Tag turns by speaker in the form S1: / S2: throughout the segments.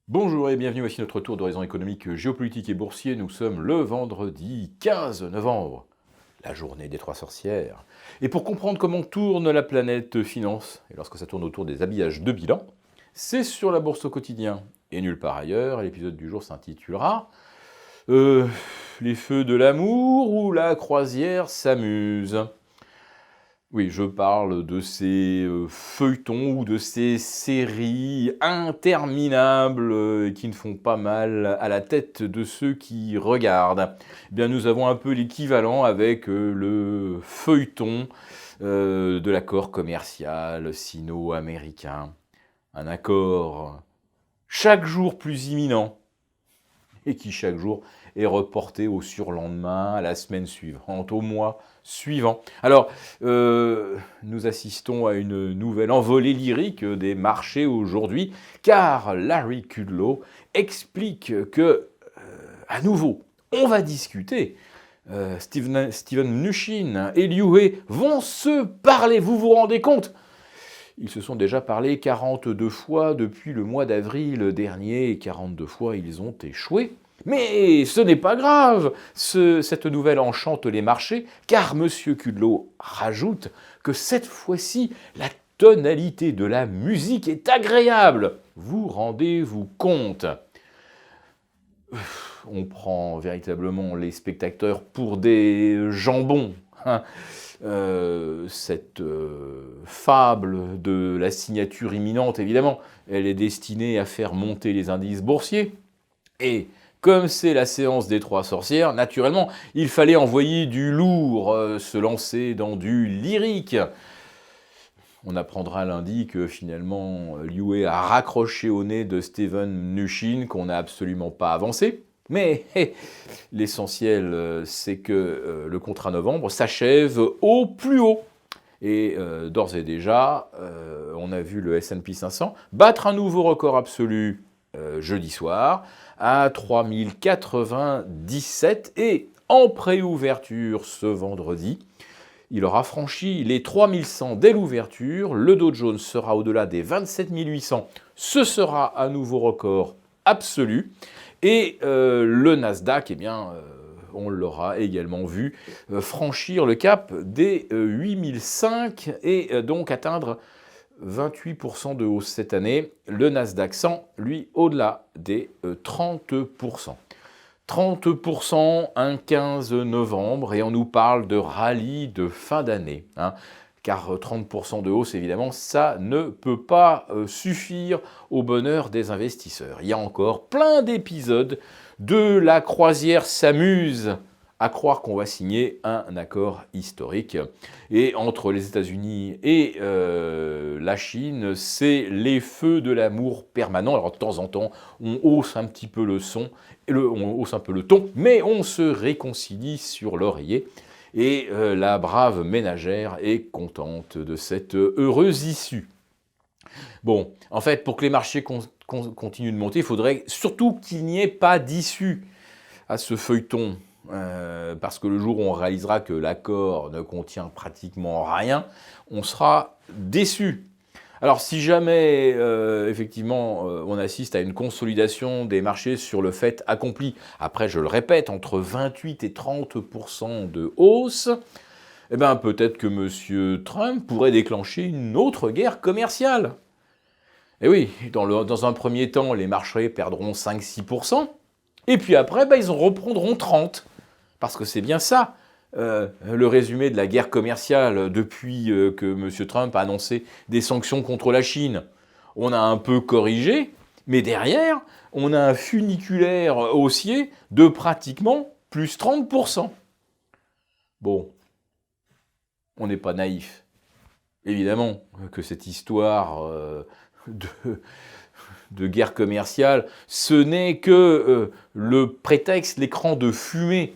S1: Bonjour et bienvenue, voici notre tour d'horizon économique, géopolitique et boursier. Nous sommes le vendredi 15 novembre, la journée des trois sorcières. Et pour comprendre comment tourne la planète finance, et lorsque ça tourne autour des habillages de bilan, c'est sur la bourse au quotidien et nulle part ailleurs. L'épisode du jour s'intitulera Les feux de l'amour ou la croisière s'amuse. Oui, je parle de ces feuilletons ou de ces séries interminables qui ne font pas mal à la tête de ceux qui regardent. Eh bien, nous avons un peu l'équivalent avec le feuilleton de l'accord commercial sino-américain. Un accord chaque jour plus imminent et qui chaque jour est reporté au surlendemain, à la semaine suivante, au mois suivant. Alors, nous assistons à une nouvelle envolée lyrique des marchés aujourd'hui, car Larry Kudlow explique que, à nouveau, on va discuter. Steven Mnuchin et Liu He vont se parler, vous vous rendez compte ? Ils se sont déjà parlé 42 fois depuis le mois d'avril dernier, et 42 fois ils ont échoué. Mais ce n'est pas grave, cette nouvelle enchante les marchés, car M. Kudlow rajoute que cette fois-ci, la tonalité de la musique est agréable. Vous rendez-vous compte ? On prend véritablement les spectateurs pour des jambons. Cette fable de la signature imminente, évidemment, elle est destinée à faire monter les indices boursiers. Et comme c'est la séance des trois sorcières, naturellement, il fallait envoyer du lourd, se lancer dans du lyrique. On apprendra lundi que finalement, Liu He a raccroché au nez de Steven Mnuchin, qu'on n'a absolument pas avancé. Mais l'essentiel, c'est que le contrat novembre s'achève au plus haut. Et d'ores et déjà, on a vu le S&P 500 battre un nouveau record absolu jeudi soir à 3097 et en préouverture ce vendredi, il aura franchi les 3100 dès l'ouverture. Le Dow Jones sera au-delà des 27 800. Ce sera un nouveau record absolu. Et le Nasdaq, eh bien, on l'aura également vu franchir le cap des 8005 et donc atteindre 28% de hausse cette année. Le Nasdaq 100, lui, au-delà des 30%. 30% un 15 novembre et on nous parle de rallye de fin d'année. Car 30% de hausse, évidemment, ça ne peut pas suffire au bonheur des investisseurs. Il y a encore plein d'épisodes de la croisière s'amuse à croire qu'on va signer un accord historique. Et entre les États-Unis et la Chine, c'est les feux de l'amour permanent. Alors de temps en temps, on hausse un petit peu le son, on hausse un peu le ton, mais on se réconcilie sur l'oreiller. Et la brave ménagère est contente de cette heureuse issue. Bon, en fait, pour que les marchés continuent de monter, il faudrait surtout qu'il n'y ait pas d'issue à ce feuilleton. Parce que le jour où on réalisera que l'accord ne contient pratiquement rien, on sera déçu. Alors si jamais, effectivement, on assiste à une consolidation des marchés sur le fait accompli, après je le répète, entre 28 et 30% de hausse, eh bien peut-être que M. Trump pourrait déclencher une autre guerre commerciale. Et oui, dans un premier temps, les marchés perdront 5-6%, et puis après, ils en reprendront 30%. Parce que c'est bien ça, le résumé de la guerre commerciale depuis que M. Trump a annoncé des sanctions contre la Chine. On a un peu corrigé, mais derrière, on a un funiculaire haussier de pratiquement plus 30%. Bon, on n'est pas naïf. Évidemment que cette histoire de guerre commerciale, ce n'est que le prétexte, l'écran de fumée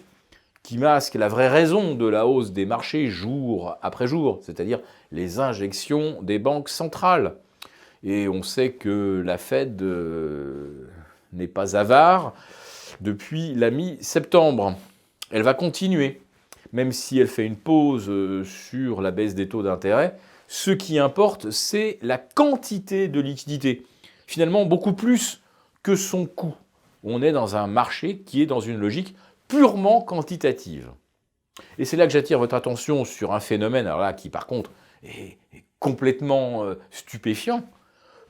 S1: qui masque la vraie raison de la hausse des marchés jour après jour, c'est-à-dire les injections des banques centrales. Et on sait que la Fed n'est pas avare depuis la mi-septembre. Elle va continuer, même si elle fait une pause sur la baisse des taux d'intérêt. Ce qui importe, c'est la quantité de liquidité. Finalement, beaucoup plus que son coût. On est dans un marché qui est dans une logique purement quantitative. Et c'est là que j'attire votre attention sur un phénomène, alors là, qui par contre est complètement stupéfiant.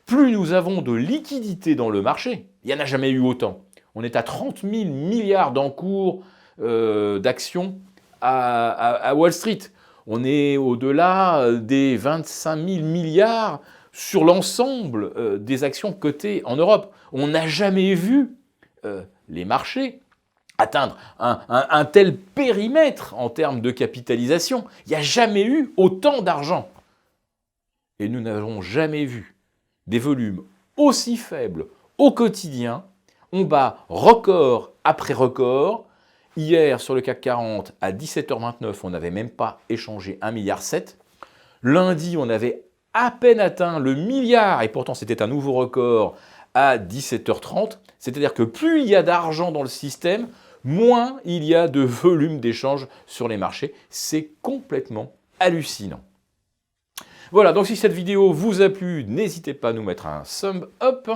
S1: Plus nous avons de liquidités dans le marché, il n'y en a jamais eu autant. On est à 30 000 milliards d'encours d'actions à Wall Street. On est au-delà des 25 000 milliards sur l'ensemble des actions cotées en Europe. On n'a jamais vu les marchés atteindre un tel périmètre en termes de capitalisation. Il n'y a jamais eu autant d'argent. Et nous n'avons jamais vu des volumes aussi faibles au quotidien. On bat record après record. Hier, sur le CAC 40, à 17h29, on n'avait même pas échangé 1,7 milliard. Lundi, on avait à peine atteint le milliard, et pourtant c'était un nouveau record à 17h30. C'est-à-dire que plus il y a d'argent dans le système, moins il y a de volume d'échange sur les marchés. C'est complètement hallucinant. Voilà, donc si cette vidéo vous a plu, n'hésitez pas à nous mettre un thumb up.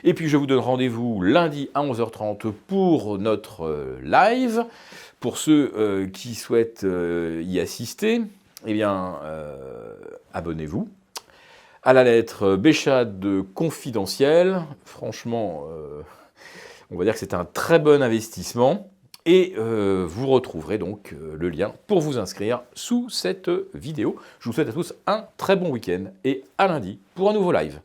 S1: Et puis je vous donne rendez-vous lundi à 11h30 pour notre live. Pour ceux qui souhaitent y assister, eh bien, abonnez-vous. À la lettre Béchade confidentiel. Franchement, on va dire que c'est un très bon investissement. Et vous retrouverez donc le lien pour vous inscrire sous cette vidéo. Je vous souhaite à tous un très bon week-end et à lundi pour un nouveau live.